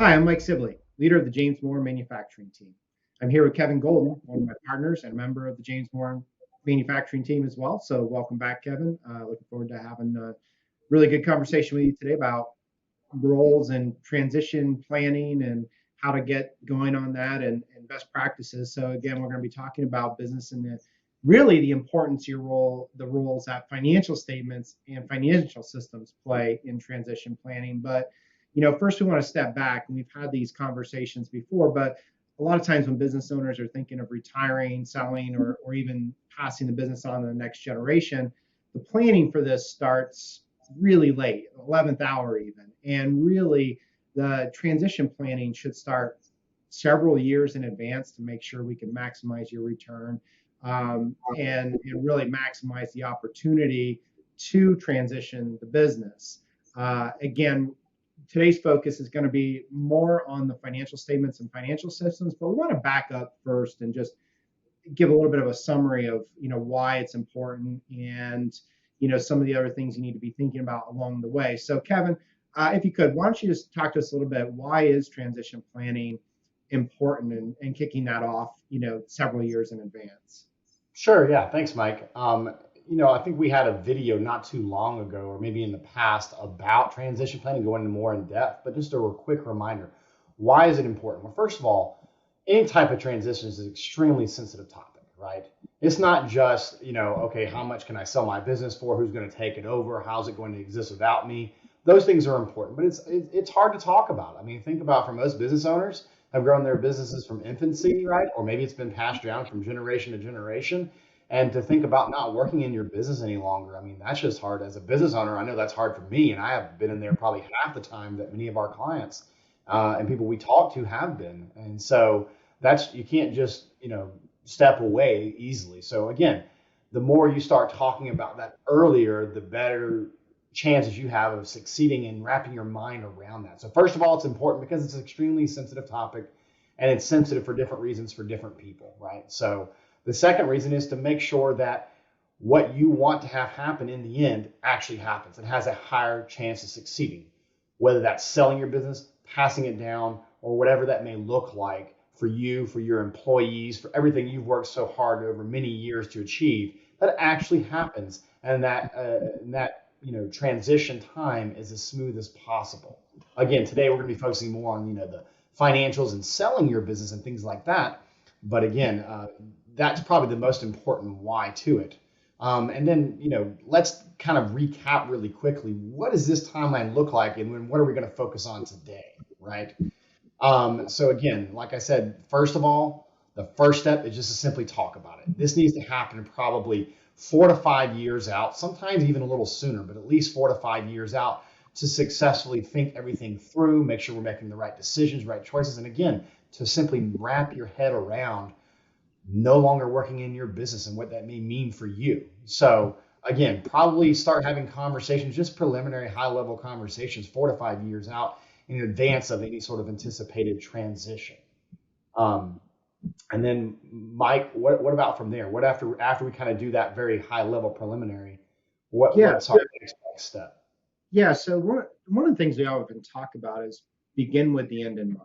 Hi, I'm Mike Sibley, leader of the James Moore manufacturing team. I'm here with Kevin Golden, one of my partners and a member of the James Moore manufacturing team as well. So welcome back, Kevin. Looking forward to having a really good conversation with you today about roles and transition planning and how to get going on that and best practices. So again, we're going to be talking about business and really the importance of your role, the roles that financial statements and financial systems play in transition planning. But first we want to step back, and we've had these conversations before, but a lot of times when business owners are thinking of retiring, selling, or even passing the business on to the next generation, the planning for this starts really late, 11th hour even. And really, the transition planning should start several years in advance to make sure we can maximize your return and really maximize the opportunity to transition the business. Again, today's focus is going to be more on the financial statements and financial systems, but we want to back up first and just give a little bit of a summary of why it's important and some of the other things you need to be thinking about along the way. So Kevin, if you could, why don't you just talk to us a little bit, why is transition planning important and kicking that off several years in advance? Sure, yeah, thanks, Mike. I think we had a video not too long ago, or maybe in the past, about transition planning, going into more in depth, but just a quick reminder, why is it important? Well, first of all, any type of transition is an extremely sensitive topic, right? It's not just, okay, how much can I sell my business for? Who's going to take it over? How's it going to exist without me? Those things are important, but it's hard to talk about. I mean, think about, for most business owners, have grown their businesses from infancy, right? Or maybe it's been passed down from generation to generation. And to think about not working in your business any longer, I mean, that's just hard. As a business owner, I know that's hard for me, and I have been in there probably half the time that many of our clients and people we talk to have been. And so you can't just, step away easily. So again, the more you start talking about that earlier, the better chances you have of succeeding in wrapping your mind around that. So first of all, it's important because it's an extremely sensitive topic, and it's sensitive for different reasons for different people, right? So the second reason is to make sure that what you want to have happen in the end actually happens. It has a higher chance of succeeding, whether that's selling your business, passing it down, or whatever that may look like for you, for your employees, for everything you've worked so hard over many years to achieve, that actually happens, and that transition time is as smooth as possible. Again, today we're going to be focusing more on the financials and selling your business and things like that. But again, that's probably the most important why to it. And then let's kind of recap really quickly. What does this timeline look like, and what are we going to focus on today, right? So again, like I said, first of all, the first step is just to simply talk about it. This needs to happen probably 4 to 5 years out, sometimes even a little sooner, but at least 4 to 5 years out to successfully think everything through, make sure we're making the right decisions, right choices. And again, to simply wrap your head around no longer working in your business and what that may mean for you. So again, probably start having conversations, just preliminary high level conversations, 4 to 5 years out in advance of any sort of anticipated transition. And then, Mike, what about from there? What after we kind of do that very high level preliminary? Yeah, What's our next step? yeah. So one of the things we often talk about is begin with the end in mind.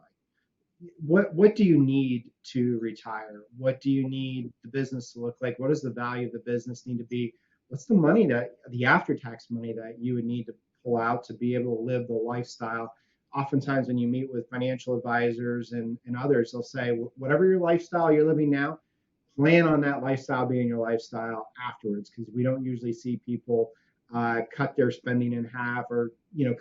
What do you need to retire? What do you need the business to look like? What does the value of the business need to be? What's the money the after tax money that you would need to pull out to be able to live the lifestyle? Oftentimes when you meet with financial advisors and others, they'll say, whatever your lifestyle you're living now, plan on that lifestyle being your lifestyle afterwards, because we don't usually see people cut their spending in half or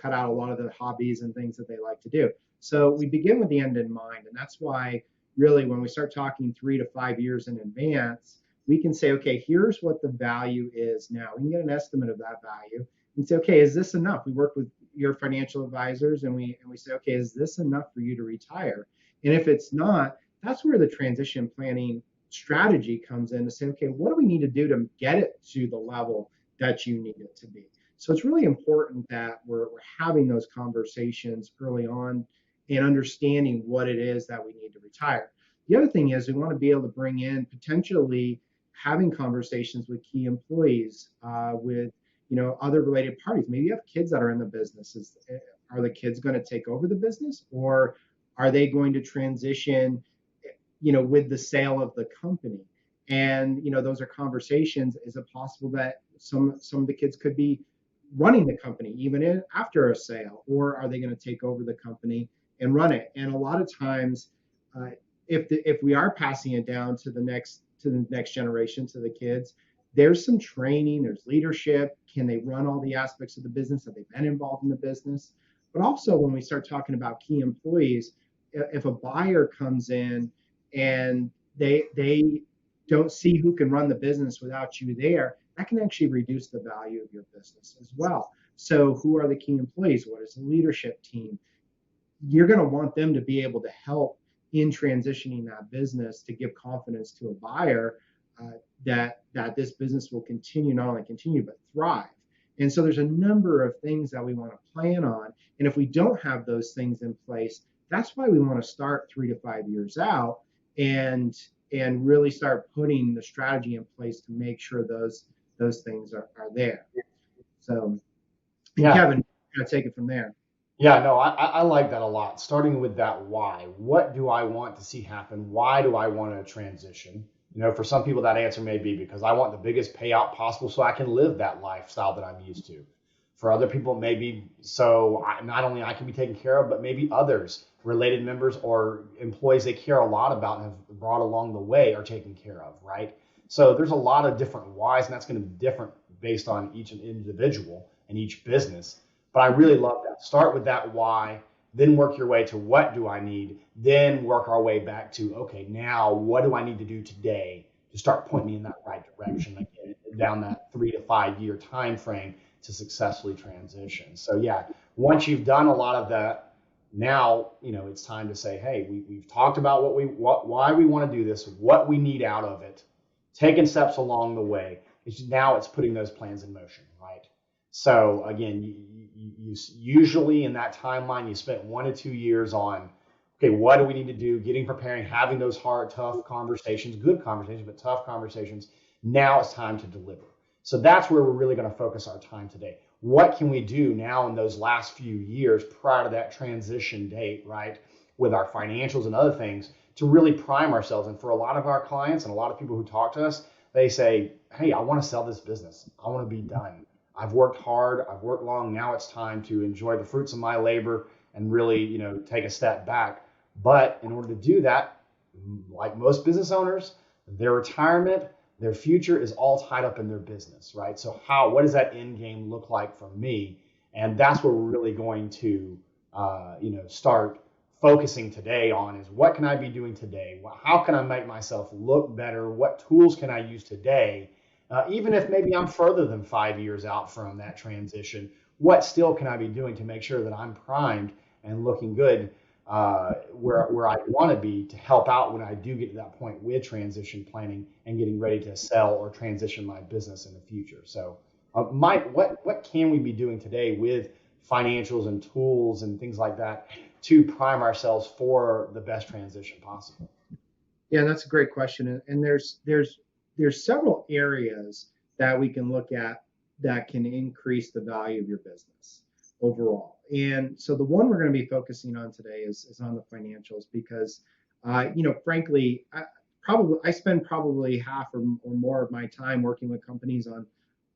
cut out a lot of the hobbies and things that they like to do. So we begin with the end in mind, and that's why really when we start talking 3 to 5 years in advance, we can say, okay, here's what the value is now. We can get an estimate of that value and say, okay, is this enough? We work with your financial advisors and we say, okay, is this enough for you to retire? And if it's not, that's where the transition planning strategy comes in to say, okay, what do we need to do to get it to the level that you need it to be? So it's really important that we're having those conversations early on and understanding what it is that we need to retire. The other thing is we want to be able to bring in potentially having conversations with key employees, with other related parties. Maybe you have kids that are in the business. Are the kids going to take over the business, or Are they going to transition, with the sale of the company? And those are conversations. Is it possible that some of the kids could be running the company even after a sale, or are they going to take over the company and run it? And a lot of times, uh, if we are passing it down to the next generation, to the kids, there's some training, there's leadership. Can they run all the aspects of the business? Have they been involved in the business? But also, when we start talking about key employees, if a buyer comes in and they don't see who can run the business without you there, that can actually reduce the value of your business as well. So who are the key employees? What is the leadership team? You're going to want them to be able to help in transitioning that business, to give confidence to a buyer, that this business will continue, not only continue, but thrive. And so there's a number of things that we want to plan on. And if we don't have those things in place, that's why we want to start 3 to 5 years out and really start putting the strategy in place to make sure those things are there. So, Yeah. Kevin, going to take it from there. Yeah, no, I like that a lot. Starting with that why. What do I want to see happen? Why do I want to transition? For some people, that answer may be because I want the biggest payout possible so I can live that lifestyle that I'm used to. For other people, maybe not only I can be taken care of, but maybe others, related members or employees they care a lot about and have brought along the way, are taken care of, right? So there's a lot of different whys, and that's going to be different based on each individual and each business. But I really love that. Start with that why, then work your way to what do I need, then work our way back to, okay, now what do I need to do today to start pointing me in that right direction, again, down that 3 to 5 year time frame to successfully transition. So yeah, once you've done a lot of that, now it's time to say, hey, we've talked about why we want to do this, what we need out of it, taking steps along the way. Now it's putting those plans in motion, right? So again, you usually in that timeline, you spent 1 to 2 years on, okay, what do we need to do? Getting preparing, having those hard, tough conversations, good conversations, but tough conversations. Now it's time to deliver. So that's where we're really going to focus our time today. What can we do now in those last few years prior to that transition date, right, with our financials and other things to really prime ourselves? And for a lot of our clients and a lot of people who talk to us, they say, hey, I want to sell this business. I want to be done. I've worked hard. I've worked long. Now it's time to enjoy the fruits of my labor and really, take a step back. But in order to do that, like most business owners, their retirement, their future is all tied up in their business, right? So what does that end game look like for me? And that's what we're really going to, start focusing today on is what can I be doing today? How can I make myself look better? What tools can I use today? Even if maybe I'm further than 5 years out from that transition, what still can I be doing to make sure that I'm primed and looking good where I want to be to help out when I do get to that point with transition planning and getting ready to sell or transition my business in the future. So, Mike, what can we be doing today with financials and tools and things like that to prime ourselves for the best transition possible? Yeah, that's a great question. And there's several areas that we can look at that can increase the value of your business overall. And so the one we're going to be focusing on today is on the financials because, frankly, I spend probably half or more of my time working with companies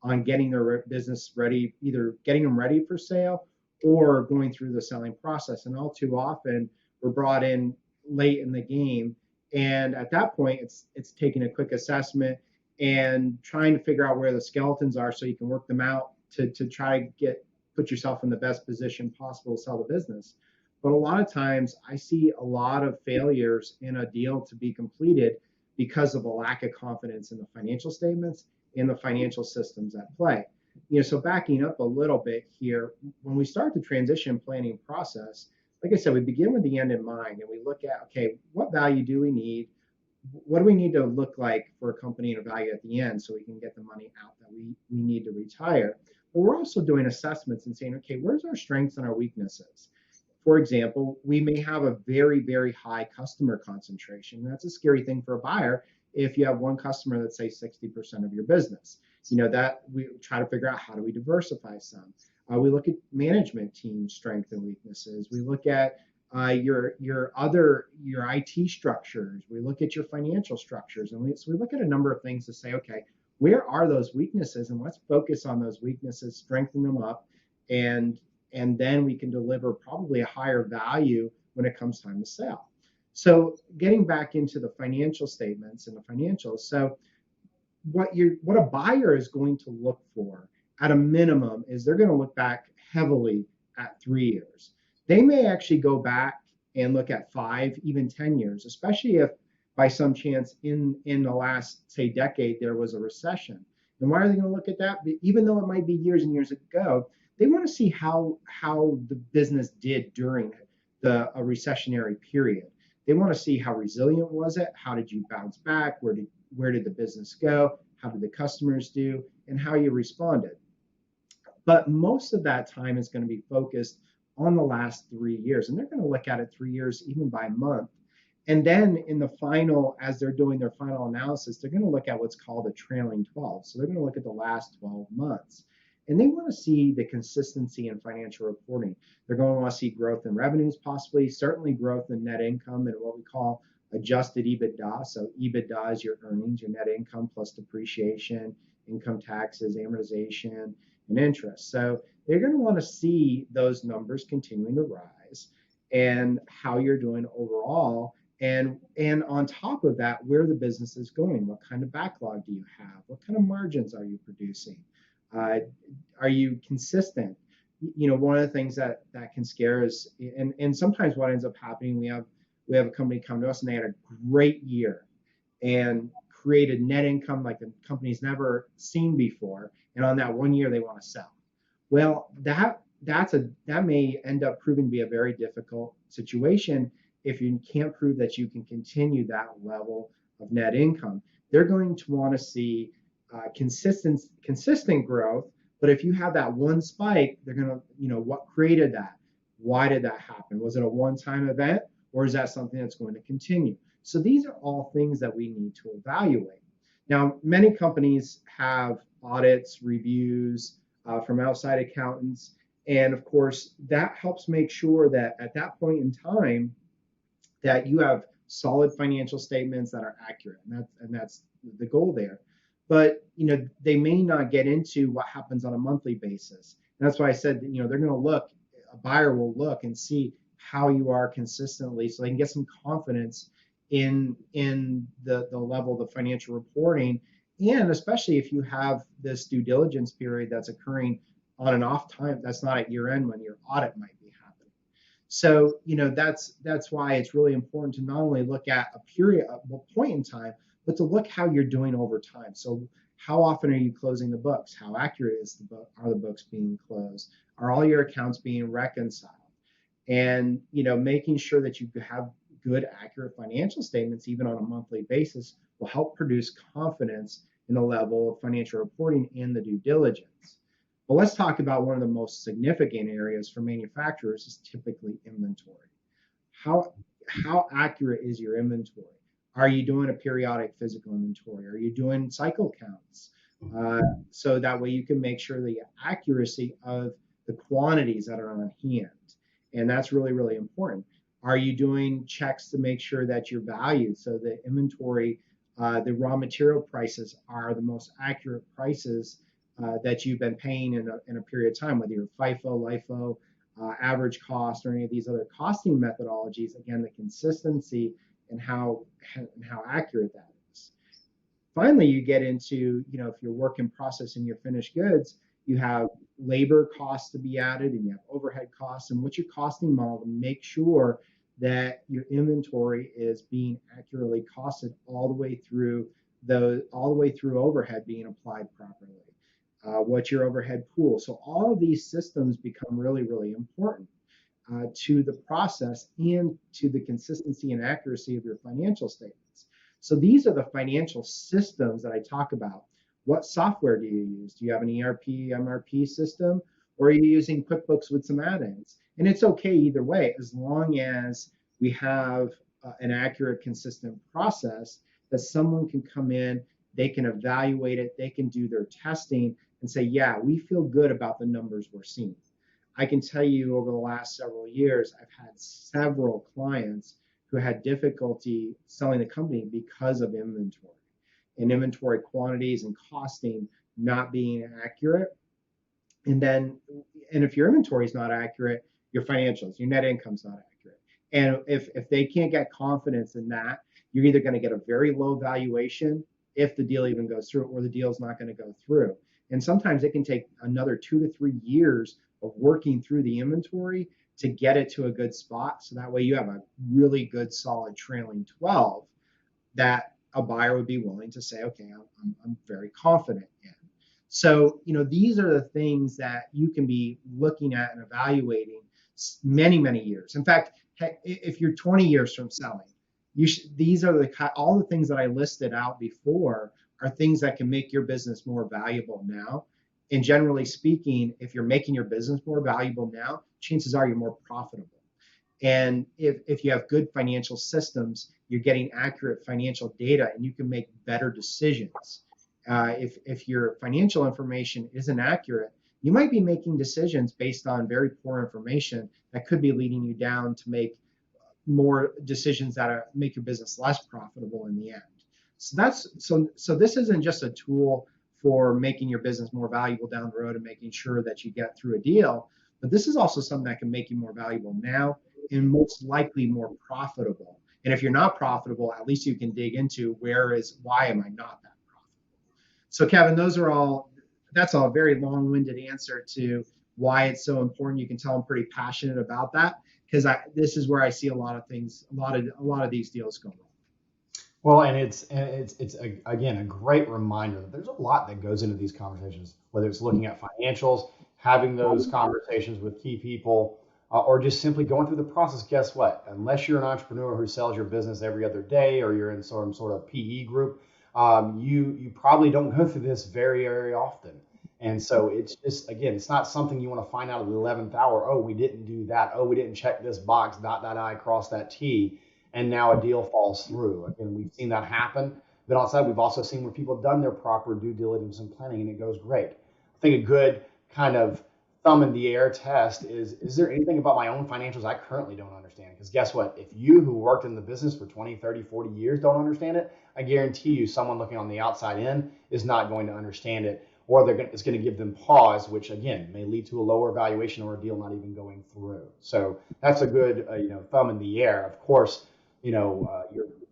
on getting their business ready, either getting them ready for sale or going through the selling process. And all too often, we're brought in late in the game. And at that point, it's taking a quick assessment and trying to figure out where the skeletons are so you can work them out to try to put yourself in the best position possible to sell the business. But a lot of times I see a lot of failures in a deal to be completed because of a lack of confidence in the financial statements and the financial systems at play. So backing up a little bit here, when we start the transition planning process, like I said, we begin with the end in mind and we look at, okay, what value do we need? What do we need to look like for a company and a value at the end so we can get the money out that we need to retire? But we're also doing assessments and saying, okay, where's our strengths and our weaknesses? For example, we may have a very, very high customer concentration. That's a scary thing for a buyer if you have one customer that's, say, 60% of your business. That we try to figure out how do we diversify some. We look at management team strengths and weaknesses. We look at your IT structures. We look at your financial structures, and we look at a number of things to say, okay, where are those weaknesses, and let's focus on those weaknesses, strengthen them up, and then we can deliver probably a higher value when it comes time to sell. So getting back into the financial statements and the financials, so what a buyer is going to look for at a minimum is they're going to look back heavily at 3 years. They may actually go back and look at 5, even 10 years, especially if by some chance in the last, say, decade, there was a recession. And why are they going to look at that? Even though it might be years and years ago, they want to see how the business did during a recessionary period. They want to see how resilient was it? How did you bounce back? Where did the business go? How did the customers do? And how you responded. But most of that time is going to be focused on the last 3 years. And they're going to look at it 3 years, even by month. And then in the final, as they're doing their final analysis, they're going to look at what's called a trailing 12. So they're going to look at the last 12 months. And they want to see the consistency in financial reporting. They're going to want to see growth in revenues, possibly, certainly growth in net income and what we call adjusted EBITDA. So EBITDA is your earnings, your net income plus depreciation, income taxes, amortization, and interest. So they're going to want to see those numbers continuing to rise and how you're doing overall. And on top of that, where the business is going. What kind of backlog do you have? What kind of margins are you producing? Are you consistent? One of the things that can scare us, and sometimes what ends up happening, we have a company come to us and they had a great year and created net income like the company's never seen before. And on that 1 year, they want to sell. Well, that may end up proving to be a very difficult situation if you can't prove that you can continue that level of net income. They're going to want to see consistent growth. But if you have that one spike, they're going to, what created that? Why did that happen? Was it a one-time event, or is that something that's going to continue? So these are all things that we need to evaluate. Now, many companies have audits, reviews from outside accountants. And of course, that helps make sure that at that point in time, that you have solid financial statements that are accurate. And that's the goal there. But they may not get into what happens on a monthly basis. And that's why I said that, they're going to look, a buyer will look and see how you are consistently, so they can get some confidence in the level of the financial reporting. And especially if you have this due diligence period that's occurring on and off time, that's not at year end when your audit might be happening. So that's why it's really important to not only look at a point in time, but to look how you're doing over time. So how often are you closing the books? How accurate are the books being closed? Are all your accounts being reconciled? And making sure that you have good, accurate financial statements, even on a monthly basis, will help produce confidence in the level of financial reporting and the due diligence. But let's talk about one of the most significant areas for manufacturers is typically inventory. How accurate is your inventory? Are you doing a periodic physical inventory? Are you doing cycle counts? So that way you can make sure the accuracy of the quantities that are on hand. And that's really, really important. Are you doing checks to make sure that your value, so the inventory, the raw material prices are the most accurate prices that you've been paying in a period of time, whether you're FIFO, LIFO, average cost, or any of these other costing methodologies? Again, the consistency and how accurate that is. Finally, you get into, if you're work in process and your finished goods, you have labor costs to be added and you have overhead costs, and what's your costing model to make sure that your inventory is being accurately costed all the way through overhead being applied properly. What's your overhead pool? So all of these systems become really, really important to the process and to the consistency and accuracy of your financial statements. So these are the financial systems that I talk about. What software do you use? Do you have an ERP, MRP system, or are you using QuickBooks with some add-ins? And it's okay either way, as long as we have an accurate, consistent process that someone can come in, they can evaluate it, they can do their testing and say, yeah, we feel good about the numbers we're seeing. I can tell you over the last several years, I've had several clients who had difficulty selling the company because of inventory and inventory quantities and costing not being accurate. And then, and if your inventory is not accurate, your financials, your net income's not accurate. And if they can't get confidence in that, you're either going to get a very low valuation if the deal even goes through, or the deal's not going to go through. And sometimes it can take another 2 to 3 years of working through the inventory to get it to a good spot. So that way you have a really good solid trailing 12 that a buyer would be willing to say, okay, I'm very confident in. So, these are the things that you can be looking at and evaluating many, many years. In fact, if you're 20 years from selling, these are all the things that I listed out before are things that can make your business more valuable now. And generally speaking, if you're making your business more valuable now, chances are you're more profitable. And if you have good financial systems, you're getting accurate financial data and you can make better decisions. If your financial information isn't accurate, you might be making decisions based on very poor information that could be leading you down to make more decisions that make your business less profitable in the end. So this isn't just a tool for making your business more valuable down the road and making sure that you get through a deal, but this is also something that can make you more valuable now and most likely more profitable. And if you're not profitable, at least you can dig into why am I not that profitable? So Kevin, that's a very long-winded answer to why it's so important. You can tell I'm pretty passionate about that because this is where I see a lot of things, a lot of these deals go wrong. Well, and it's again a great reminder that there's a lot that goes into these conversations, whether it's looking at financials, having those conversations with key people, or just simply going through the process. Guess what? Unless you're an entrepreneur who sells your business every other day, or you're in some sort of PE group, you probably don't go through this very, very often. And so it's just, again, it's not something you want to find out at the 11th hour. Oh, we didn't do that. Oh, we didn't check this box, dot, dot, I, cross that T. And now a deal falls through. Again, we've seen that happen. But outside, we've also seen where people have done their proper due diligence and planning, and it goes great. I think a good kind of thumb in the air test is there anything about my own financials I currently don't understand? Because guess what? If you who worked in the business for 20, 30, 40 years don't understand it, I guarantee you someone looking on the outside in is not going to understand it, or it's going to give them pause, which again may lead to a lower valuation or a deal not even going through. So that's a good thumb in the air. Of course, your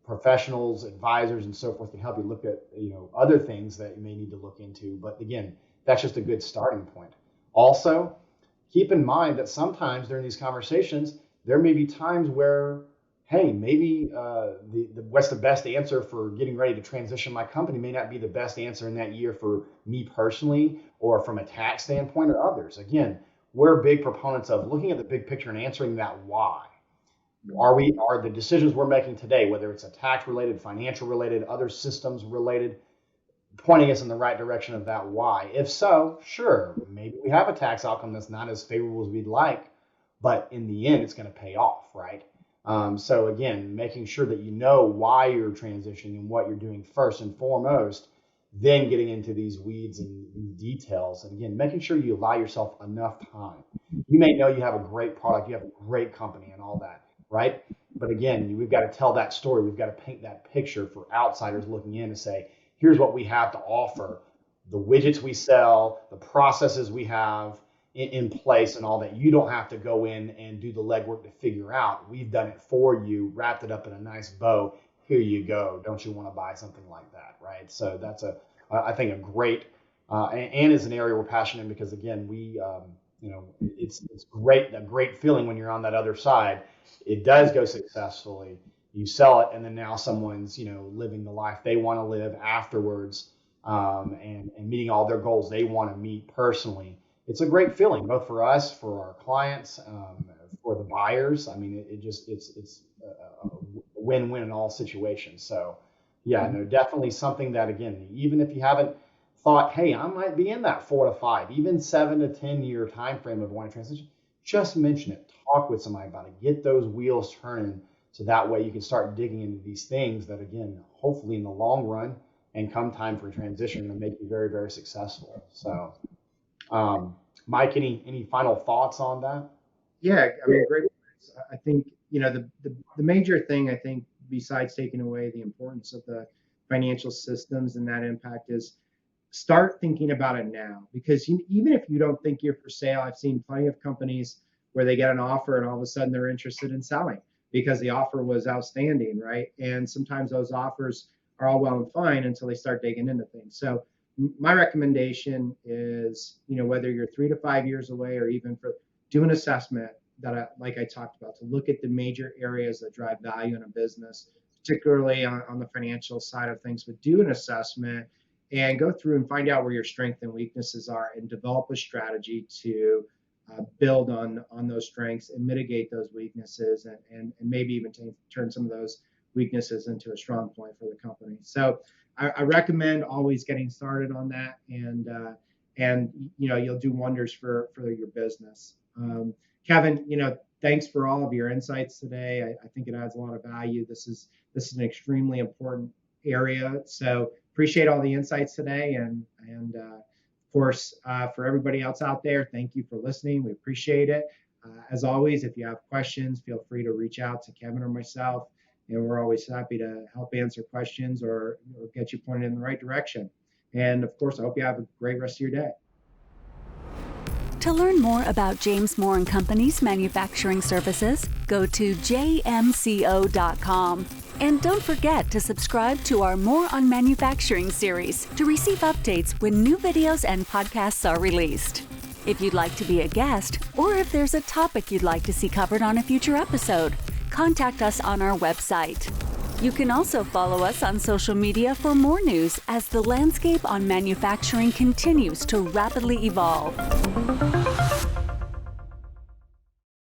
professionals, advisors, and so forth can help you look at other things that you may need to look into. But again, that's just a good starting point. Also, keep in mind that sometimes during these conversations, there may be times where, hey, maybe what's the best answer for getting ready to transition my company may not be the best answer in that year for me personally or from a tax standpoint or others. Again, we're big proponents of looking at the big picture and answering that why. Are the decisions we're making today, whether it's a tax related, financial related, other systems related, pointing us in the right direction of that why? If so, sure, maybe we have a tax outcome that's not as favorable as we'd like, but in the end, it's going to pay off, right? So again, making sure that you know why you're transitioning and what you're doing first and foremost, then getting into these weeds and details. And again, making sure you allow yourself enough time. You may know you have a great product, you have a great company and all that, right? But again, we've got to tell that story. We've got to paint that picture for outsiders looking in to say, here's what we have to offer, the widgets we sell, the processes we have in place and all that. You don't have to go in and do the legwork to figure out. We've done it for you, wrapped it up in a nice bow. Here you go. Don't you want to buy something like that, right? So that's I think a great, and is an area we're passionate in because again, it's great, a great feeling when you're on that other side. It does go successfully. You sell it, and then now someone's, living the life they want to live afterwards, and meeting all their goals they want to meet personally. It's a great feeling, both for us, for our clients, for the buyers. I mean, it's a win-win in all situations. So, yeah, no, definitely something that, again, even if you haven't thought, hey, I might be in that 4 to 5, even 7 to 10 year time frame of wanting to transition, just mention it. Talk with somebody about it. Get those wheels turning. So that way you can start digging into these things that, again, hopefully in the long run and come time for transition and make you very, very successful. So Mike, any final thoughts on that? Yeah, I mean, great points. I think, the major thing, I think, besides taking away the importance of the financial systems and that impact is start thinking about it now. Because even if you don't think you're for sale, I've seen plenty of companies where they get an offer and all of a sudden they're interested in selling because the offer was outstanding, right? And sometimes those offers are all well and fine until they start digging into things. So my recommendation is, whether you're 3 to 5 years away or even for do an assessment like I talked about, to look at the major areas that drive value in a business, particularly on the financial side of things, but do an assessment and go through and find out where your strengths and weaknesses are and develop a strategy to build on those strengths and mitigate those weaknesses and maybe even turn some of those weaknesses into a strong point for the company. So I recommend always getting started on that, and you'll do wonders for your business. Kevin, thanks for all of your insights today. I think it adds a lot of value. This is an extremely important area. So appreciate all the insights today, and of course, for everybody else out there, thank you for listening. We appreciate it. As always, if you have questions, feel free to reach out to Kevin or myself, and we're always happy to help answer questions or get you pointed in the right direction. And of course, I hope you have a great rest of your day. To learn more about James Moore and Company's manufacturing services, go to jmco.com. And don't forget to subscribe to our More on Manufacturing series to receive updates when new videos and podcasts are released. If you'd like to be a guest, or if there's a topic you'd like to see covered on a future episode, contact us on our website. You can also follow us on social media for more news as the landscape on manufacturing continues to rapidly evolve.